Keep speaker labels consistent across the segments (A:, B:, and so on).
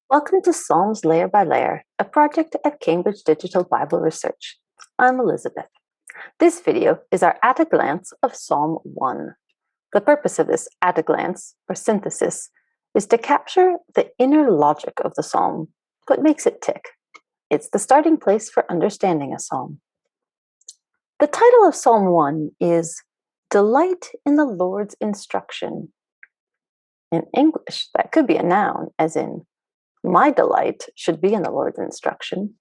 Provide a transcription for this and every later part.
A: Welcome to Psalms Layer by Layer, a project at Cambridge Digital Bible Research. I'm Elizabeth. This video is our at a glance of Psalm 1. The purpose of this at a glance, or synthesis, is to capture the inner logic of the psalm, what makes it tick. It's the starting place for understanding a psalm. The title of Psalm 1 is Delight in the Lord's Instruction. In English, that could be a noun, as in, my delight should be in the Lord's instruction.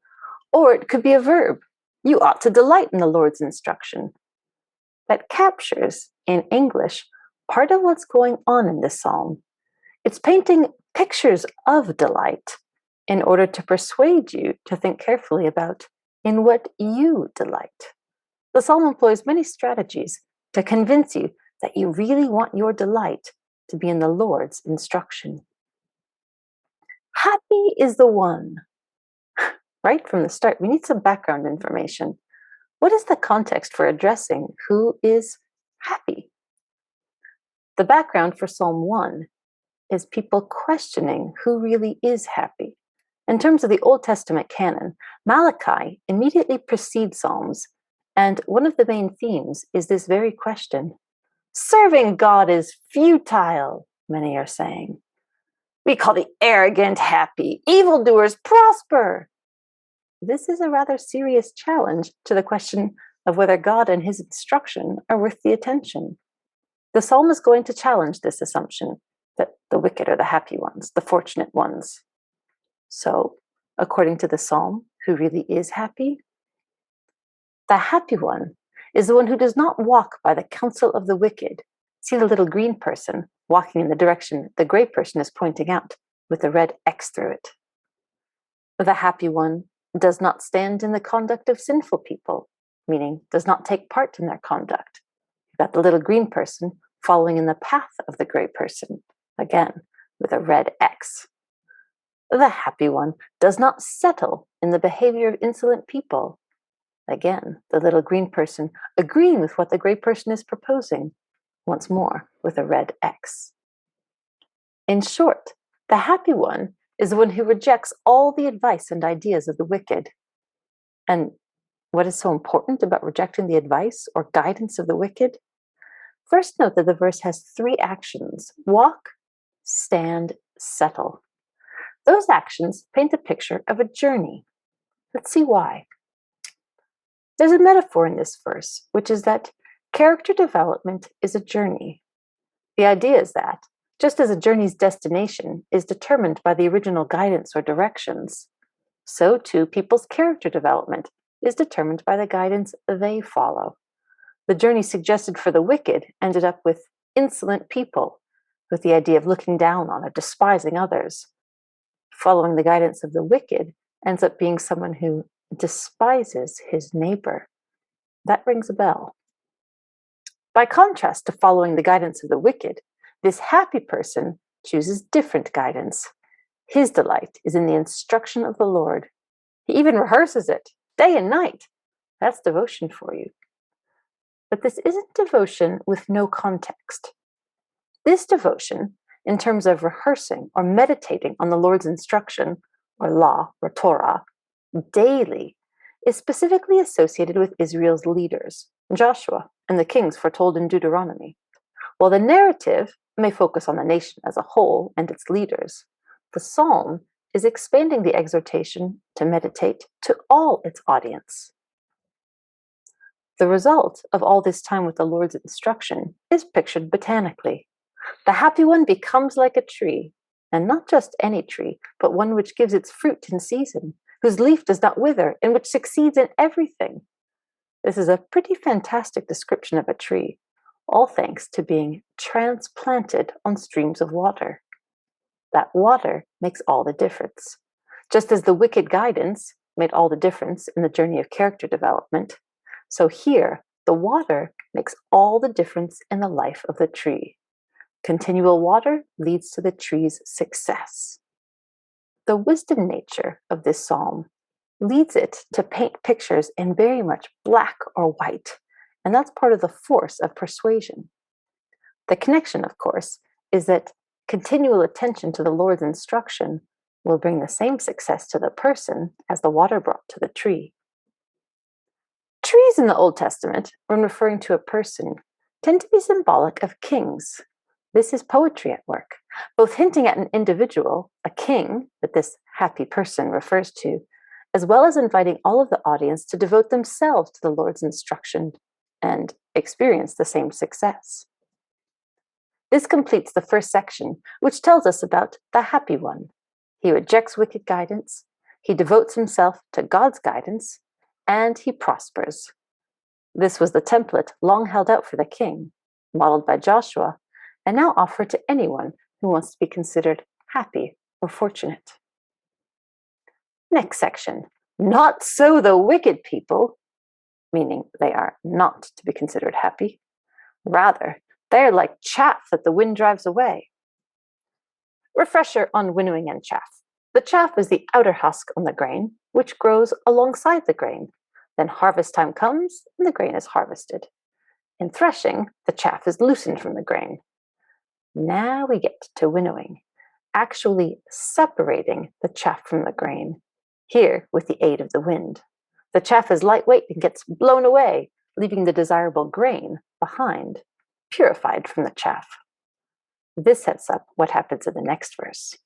A: Or it could be a verb. You ought to delight in the Lord's instruction. That captures, in English, part of what's going on in this psalm. It's painting pictures of delight in order to persuade you to think carefully about in what you delight. The psalm employs many strategies to convince you that you really want your delight to be in the Lord's instruction. Happy is the one. Right from the start, we need some background information. What is the context for addressing who is happy? The background for Psalm 1 is people questioning who really is happy. In terms of the Old Testament canon, Malachi immediately precedes Psalms, and one of the main themes is this very question. Serving God is futile, many are saying. We call the arrogant happy, evildoers prosper. This is a rather serious challenge to the question of whether God and his instruction are worth the attention. The psalm is going to challenge this assumption that the wicked are the happy ones, the fortunate ones. So, according to the psalm, who really is happy? The happy one is the one who does not walk by the counsel of the wicked. See the little green person walking in the direction the gray person is pointing out with the red X through it. The happy one does not stand in the conduct of sinful people, meaning does not take part in their conduct. You've got the little green person following in the path of the gray person, again, with a red X. The happy one does not settle in the behavior of insolent people. Again, the little green person agreeing with what the gray person is proposing, once more with a red X. In short, the happy one is the one who rejects all the advice and ideas of the wicked. And what is so important about rejecting the advice or guidance of the wicked? First, note that the verse has three actions: walk, stand, settle. Those actions paint a picture of a journey. Let's see why. There's a metaphor in this verse, which is that character development is a journey. The idea is that, just as a journey's destination is determined by the original guidance or directions, so too people's character development is determined by the guidance they follow. The journey suggested for the wicked ended up with insolent people, with the idea of looking down on or despising others. Following the guidance of the wicked ends up being someone who despises his neighbor. That rings a bell. By contrast to following the guidance of the wicked, this happy person chooses different guidance. His delight is in the instruction of the Lord. He even rehearses it day and night. That's devotion for you. But this isn't devotion with no context. This devotion, in terms of rehearsing or meditating on the Lord's instruction, or law, or Torah, daily, is specifically associated with Israel's leaders, Joshua and the kings foretold in Deuteronomy. While the narrative may focus on the nation as a whole and its leaders, the psalm is expanding the exhortation to meditate to all its audience. The result of all this time with the Lord's instruction is pictured botanically. The happy one becomes like a tree, and not just any tree, but one which gives its fruit in season, whose leaf does not wither, and which succeeds in everything. This is a pretty fantastic description of a tree, all thanks to being transplanted on streams of water. That water makes all the difference. Just as the wicked guidance made all the difference in the journey of character development, so here, the water makes all the difference in the life of the tree. Continual water leads to the tree's success. The wisdom nature of this psalm leads it to paint pictures in very much black or white, and that's part of the force of persuasion. The connection, of course, is that continual attention to the Lord's instruction will bring the same success to the person as the water brought to the tree. Trees in the Old Testament, when referring to a person, tend to be symbolic of kings. This is poetry at work, both hinting at an individual, a king, that this happy person refers to, as well as inviting all of the audience to devote themselves to the Lord's instruction and experience the same success. This completes the first section, which tells us about the happy one. He rejects wicked guidance, he devotes himself to God's guidance, and he prospers. This was the template long held out for the king, modeled by Joshua, and now offered to anyone who wants to be considered happy or fortunate. Next section, not so the wicked people, meaning they are not to be considered happy. Rather, they are like chaff that the wind drives away. Refresher on winnowing and chaff. The chaff is the outer husk on the grain, which grows alongside the grain. Then harvest time comes, and the grain is harvested. In threshing, the chaff is loosened from the grain. Now we get to winnowing, actually separating the chaff from the grain, here with the aid of the wind. The chaff is lightweight and gets blown away, leaving the desirable grain behind, purified from the chaff. This sets up what happens in the next verse.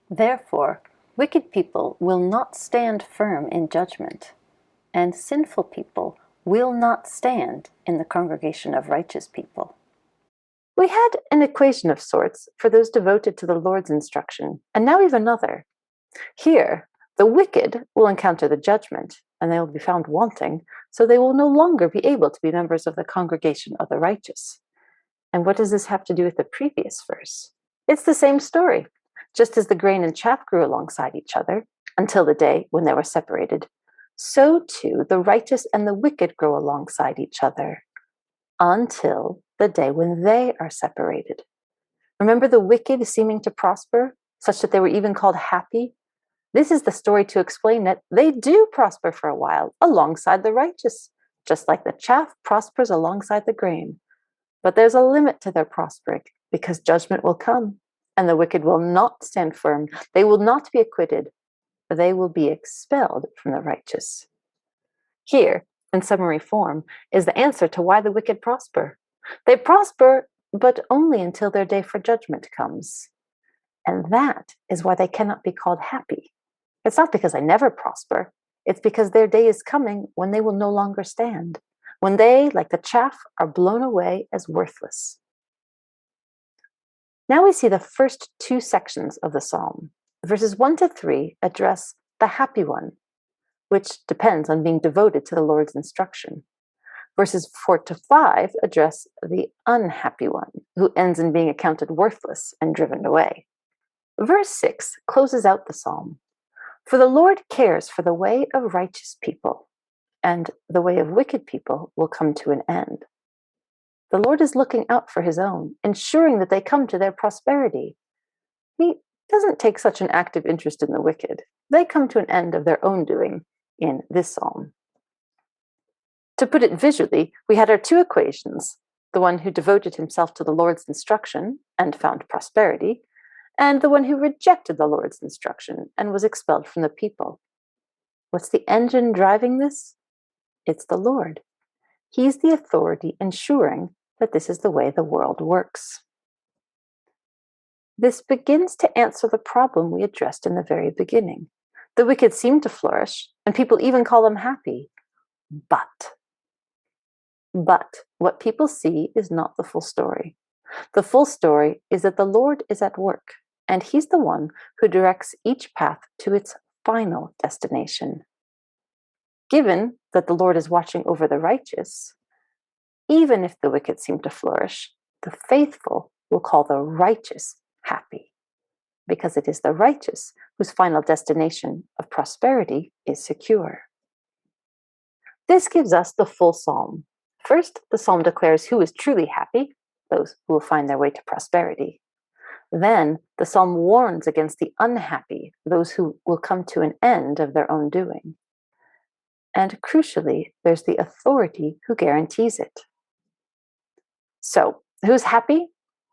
A: Therefore, wicked people will not stand firm in judgment, and sinful people will not stand in the congregation of righteous people. We had an equation of sorts for those devoted to the Lord's instruction, and now we have another. Here, the wicked will encounter the judgment, and they will be found wanting, so they will no longer be able to be members of the congregation of the righteous. And what does this have to do with the previous verse? It's the same story. Just as the grain and chaff grew alongside each other until the day when they were separated, so too the righteous and the wicked grow alongside each other until the day when they are separated. Remember the wicked seeming to prosper, such that they were even called happy? This is the story to explain that they do prosper for a while alongside the righteous, just like the chaff prospers alongside the grain. But there's a limit to their prospering, because judgment will come, and the wicked will not stand firm. They will not be acquitted. They will be expelled from the righteous. Here, in summary form, is the answer to why the wicked prosper. They prosper, but only until their day for judgment comes. And that is why they cannot be called happy. It's not because they never prosper. It's because their day is coming when they will no longer stand, when they, like the chaff, are blown away as worthless. Now we see the first two sections of the psalm. Verses 1 to 3 address the happy one, which depends on being devoted to the Lord's instruction. Verses 4 to 5 address the unhappy one, who ends in being accounted worthless and driven away. Verse 6 closes out the psalm. For the Lord cares for the way of righteous people, and the way of wicked people will come to an end. The Lord is looking out for his own, ensuring that they come to their prosperity. He doesn't take such an active interest in the wicked. They come to an end of their own doing in this psalm. To put it visually, we had our two equations, the one who devoted himself to the Lord's instruction and found prosperity, and the one who rejected the Lord's instruction and was expelled from the people. What's the engine driving this? It's the Lord. He's the authority ensuring that this is the way the world works. This begins to answer the problem we addressed in the very beginning. The wicked seem to flourish, and people even call them happy. But what people see is not the full story. The full story is that the Lord is at work, and he's the one who directs each path to its final destination. Given that the Lord is watching over the righteous, even if the wicked seem to flourish, the faithful will call the righteous happy, because it is the righteous whose final destination of prosperity is secure. This gives us the full psalm. First, the psalm declares who is truly happy, those who will find their way to prosperity. Then, the psalm warns against the unhappy, those who will come to an end of their own doing. And crucially, there's the authority who guarantees it. So, who's happy?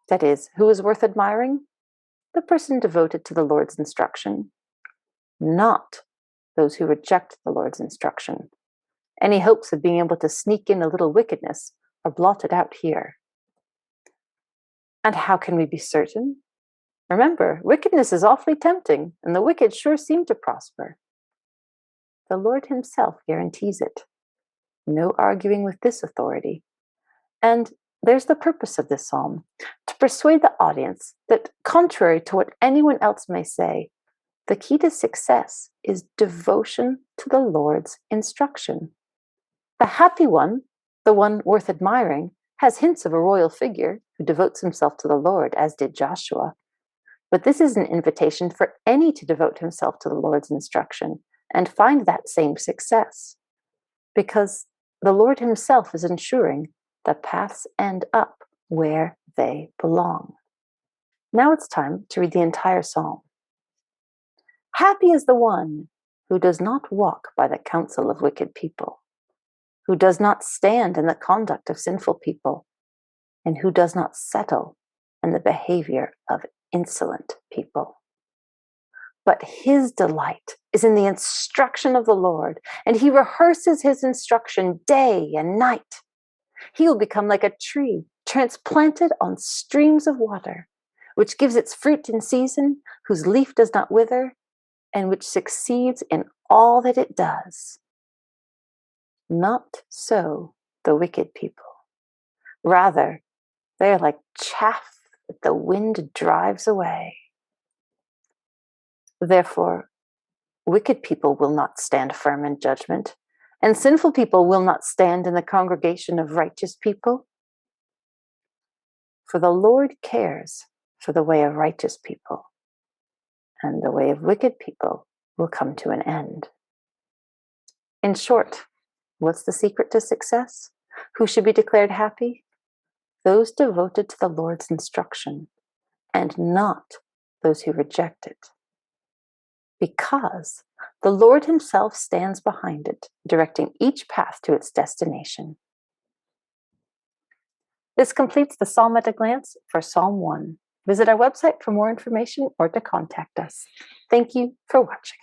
A: That is, who is worth admiring? the person devoted to the Lord's instruction, not those who reject the Lord's instruction. Any hopes of being able to sneak in a little wickedness are blotted out here. And how can we be certain? Remember, wickedness is awfully tempting, and the wicked sure seem to prosper. The Lord himself guarantees it. No arguing with this authority. And there's the purpose of this psalm, to persuade the audience that, contrary to what anyone else may say, the key to success is devotion to the Lord's instruction. The happy one, the one worth admiring, has hints of a royal figure who devotes himself to the Lord, as did Joshua. But this is an invitation for any to devote himself to the Lord's instruction and find that same success, because the Lord himself is ensuring the paths end up where they belong. Now it's time to read the entire psalm. Happy is the one who does not walk by the counsel of wicked people, who does not stand in the conduct of sinful people, and who does not settle in the behavior of insolent people. But his delight is in the instruction of the Lord, and he rehearses his instruction day and night. He will become like a tree transplanted on streams of water, which gives its fruit in season, whose leaf does not wither, and which succeeds in all that it does. Not so the wicked people. Rather, they are like chaff that the wind drives away. Therefore, wicked people will not stand firm in judgment, and sinful people will not stand in the congregation of righteous people. For the Lord cares for the way of righteous people, and the way of wicked people will come to an end. In short, what's the secret to success? Who should be declared happy? Those devoted to the Lord's instruction, and not those who reject it. Because the Lord himself stands behind it, directing each path to its destination. This completes the Psalm at a glance for Psalm 1. Visit our website for more information or to contact us. Thank you for watching.